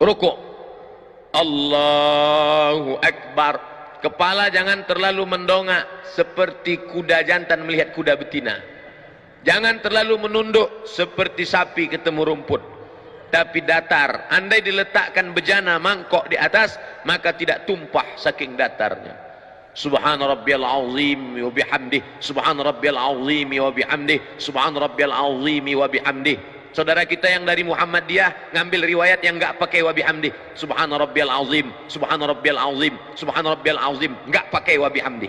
Rukuk, Allahu Akbar. Kepala jangan terlalu mendongak seperti kuda jantan melihat kuda betina. Jangan terlalu menunduk seperti sapi ketemu rumput, tapi datar. Andai diletakkan bejana mangkok di atas, maka tidak tumpah saking datarnya. Subhana rabbiyal azim wa bihamdih, subhana rabbiyal azim wa bihamdih, subhana rabbiyal azim wa bihamdih. Saudara kita yang dari Muhammadiyah ngambil riwayat yang enggak pakai wa bihamdih. Subhana rabbiyal azim, subhana rabbiyal azim, subhana rabbiyal azim, enggak pakai wa bihamdih.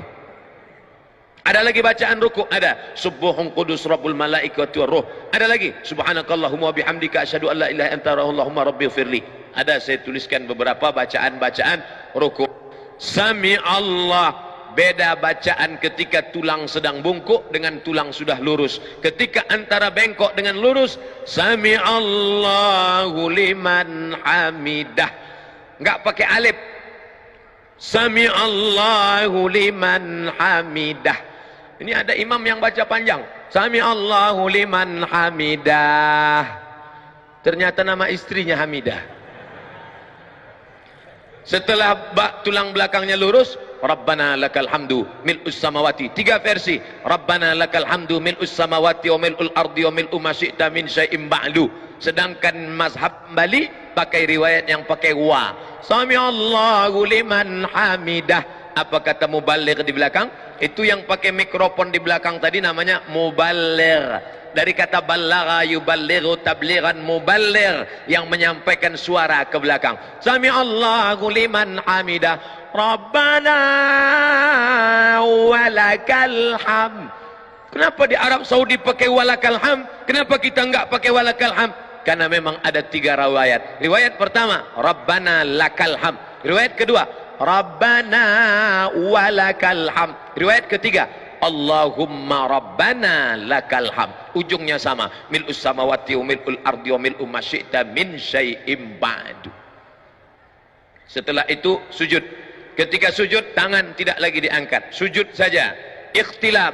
Ada lagi bacaan rukuk, ada subuhun qudus rabbul malaikati war ruh. Ada lagi subhanakallahumma wa bihamdika asyhadu an la ilaha illa anta allahumma rabbighfirli. Ada saya tuliskan beberapa bacaan-bacaan rukuk. Sami Allah. Beda bacaan ketika tulang sedang bungkuk dengan tulang sudah lurus. Ketika antara bengkok dengan lurus, sami Allahu liman hamidah. Enggak pakai alif. Sami Allahu liman hamidah. Ini ada imam yang baca panjang. Sami Allahu liman hamidah. Ternyata nama istrinya Hamidah. Setelah tulang belakangnya lurus, Rabbana lakal hamdu mil'us samawati. 3 versi. Rabbana lakal hamdu mil'us samawati wa mil'ul ardi wa mil'u ma syi'ta min syai'im ba'du. Sedangkan mazhab Bali pakai riwayat yang pakai wa. Sami Allahu liman hamidah. Apa kata muballigh di belakang? Itu yang pakai mikrofon di belakang tadi namanya muballigh. Dari kata ballagha yuballighu tablighan, muballigh yang menyampaikan suara ke belakang. Sami Allahu liman hamidah. Rabbana walakal ham. Kenapa di Arab Saudi pakai walakal ham? Kenapa kita enggak pakai walakal ham? Karena memang ada 3 riwayat. Riwayat pertama, Rabbana lakal ham. Riwayat kedua, Rabbana walakal ham. Riwayat ketiga, Allahumma Rabbana lakal ham. Ujungnya sama, mil'us samawati wa mil'ul ardi wa mil'u ma syi'ta min syai'im ba'du. Setelah itu sujud. Ketika sujud, tangan tidak lagi diangkat, sujud saja. Ikhtilaf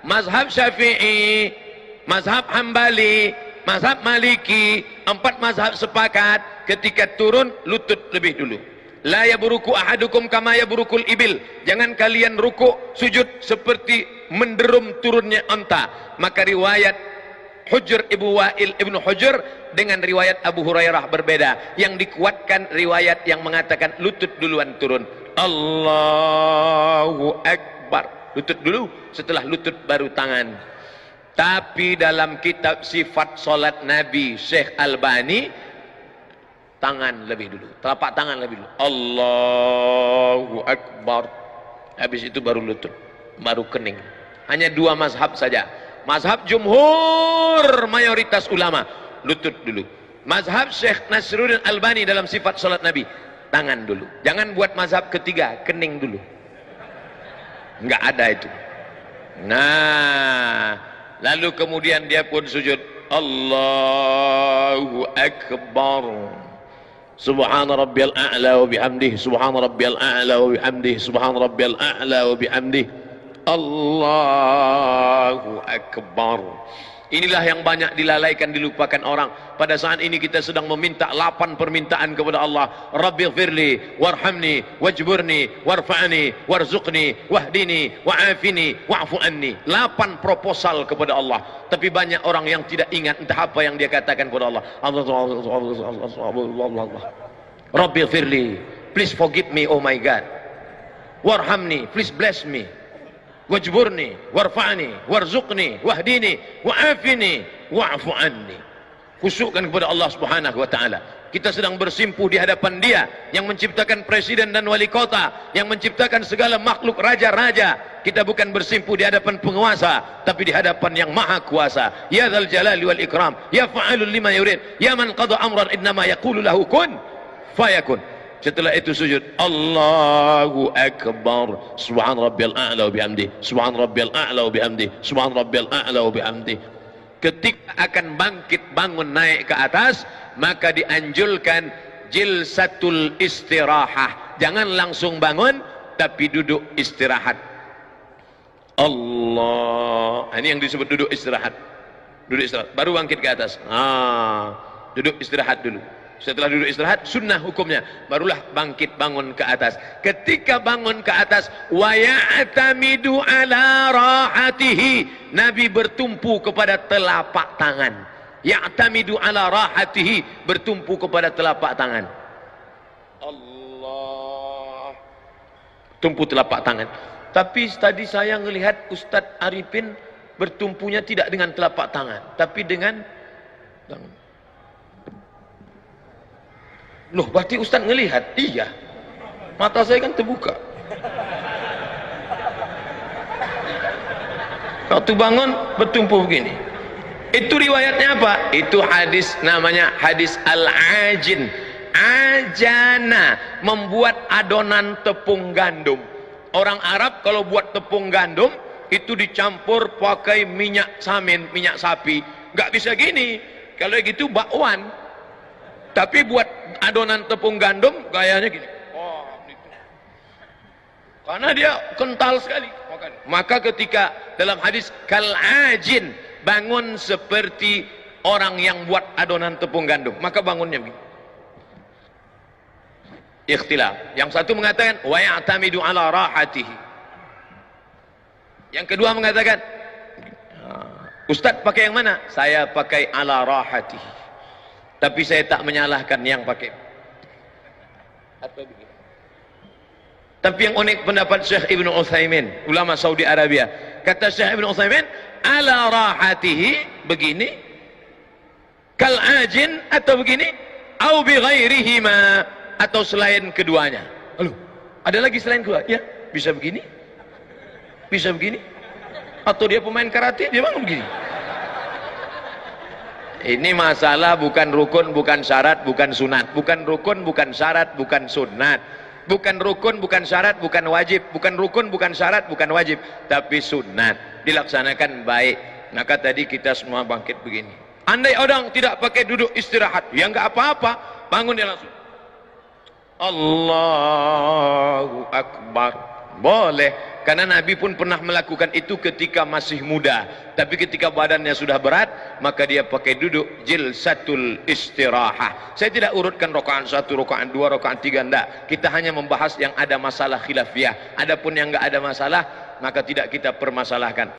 mazhab Syafi'i, mazhab Hambali, mazhab Maliki, 4 mazhab sepakat ketika turun lutut lebih dulu. La yabruku ahadukum kama yabrukul ibil. Jangan kalian rukuk sujud seperti menderum turunnya unta. Maka riwayat Hujr Ibnu Wa'il Ibnu Hujr dengan riwayat Abu Hurairah berbeda. Yang dikuatkan riwayat yang mengatakan lutut duluan turun. Allahu Akbar. Lutut dulu, setelah lutut baru tangan. Tapi dalam kitab sifat salat Nabi Syekh Albani, tangan lebih dulu, telapak tangan lebih dulu. Allahu Akbar. Habis itu baru lutut, baru kening. Hanya 2 mazhab saja. Mazhab jumhur mayoritas ulama, lutut dulu. Mazhab Syekh Nasruddin Albani dalam sifat salat Nabi, tangan dulu. Jangan buat mazhab ketiga, kening dulu. Enggak ada itu. Nah, lalu kemudian dia pun sujud. Allahu Akbar. Subhana rabbiyal a'la wa bihamdih, subhana rabbiyal a'la wa bihamdih, subhana rabbiyal a'la wa bihamdih. Allahu Akbar. Inilah yang banyak dilalaikan, dilupakan orang. Pada saat ini kita sedang meminta 8 permintaan kepada Allah. Rabbighfirli warhamni wajburni warfa'ni warzuqni wahdini wa'afini wa'fu anni. 8 proposal kepada Allah. Tapi banyak orang yang tidak ingat entah apa yang dia katakan kepada Allah. Rabbighfirli, please forgive me, oh my God. Warhamni, please bless me. Wajburni warfa'ni warzuqni wahdini wa'afini wa'fu anni. Khusyukkan kepada Allah Subhanahu wa taala. Kita sedang bersimpuh di hadapan Dia yang menciptakan presiden dan wali kota, yang menciptakan segala makhluk raja-raja. Kita bukan bersimpuh di hadapan penguasa, tapi di hadapan yang maha kuasa. Ya dzal jalali wal ikram, ya fa'alul lima yurid, ya man qada amran innama yaqulu lahu kun fayakun. Setelah itu sujud. Allahu Akbar. Subhan rabbiyal a'la wa bihamdih, subhan rabbiyal a'la wa bihamdih, subhan rabbiyal a'la wa bihamdih. Ketika akan bangkit bangun naik ke atas, maka dianjurkan jilsatul istirahah. Jangan langsung bangun, tapi duduk istirahat. Allah, ini yang disebut duduk istirahat. Duduk istirahat, baru bangkit ke atas. Duduk istirahat dulu. Setelah duduk istirahat, sunnah hukumnya. Barulah bangkit bangun ke atas. Ketika bangun ke atas, wa ya'tamidu ala rahatihi. Nabi bertumpu kepada telapak tangan. Ya'tamidu ala rahatihi, bertumpu kepada telapak tangan. Allah. Tumpu telapak tangan. Tapi tadi saya melihat Ustadz Arifin bertumpunya tidak dengan telapak tangan, tapi dengan tangan. Loh, berarti Ustaz ngelihat? Iya. Mata saya kan terbuka. Waktu bangun bertumpu begini. Itu riwayatnya apa? Itu hadis, namanya hadis al-ajin. Ajana, membuat adonan tepung gandum. Orang Arab kalau buat tepung gandum itu dicampur pakai minyak samin, minyak sapi. Nggak bisa gini. Kalau gitu bakwan. Tapi buat adonan tepung gandum gayanya gini. Oh, gitu. Karena dia kental sekali. Maka ketika dalam hadis kalajin, bangun seperti orang yang buat adonan tepung gandum, maka bangunnya begini. Ikhtilaf. Yang satu mengatakan wa ya'tamidu ala rahatihi. Yang kedua mengatakan, Ustaz pakai yang mana? Saya pakai ala rahatihi. Tapi saya tak menyalahkan yang pakai. Atau begini. Tapi yang unik pendapat Syekh Ibn Utsaimin, ulama Saudi Arabia. Kata Syekh Ibn Utsaimin, ala rahatihi, begini, kal ajin, atau begini, au bi ghairihima, atau selain keduanya. Halo, ada lagi selain kedua? Ya, bisa begini, bisa begini, atau dia pemain karate, dia bangun begini. Ini masalah bukan rukun, bukan syarat, bukan sunat. Bukan rukun, bukan syarat, bukan sunat. Bukan rukun, bukan syarat, bukan wajib. Bukan rukun, bukan syarat, bukan wajib. Tapi sunat. Dilaksanakan baik. Maka tadi kita semua bangkit begini. Andai orang tidak pakai duduk istirahat, ya nggak apa-apa. Bangun dia langsung. Allahu Akbar. Boleh. Karena Nabi pun pernah melakukan itu ketika masih muda. Tapi ketika badannya sudah berat, maka dia pakai duduk jilsatul istirahah. Saya tidak urutkan rakaat 1, rakaat 2, rakaat 3, enggak. Kita hanya membahas yang ada masalah khilafiyah. Adapun yang enggak ada masalah, maka tidak kita permasalahkan.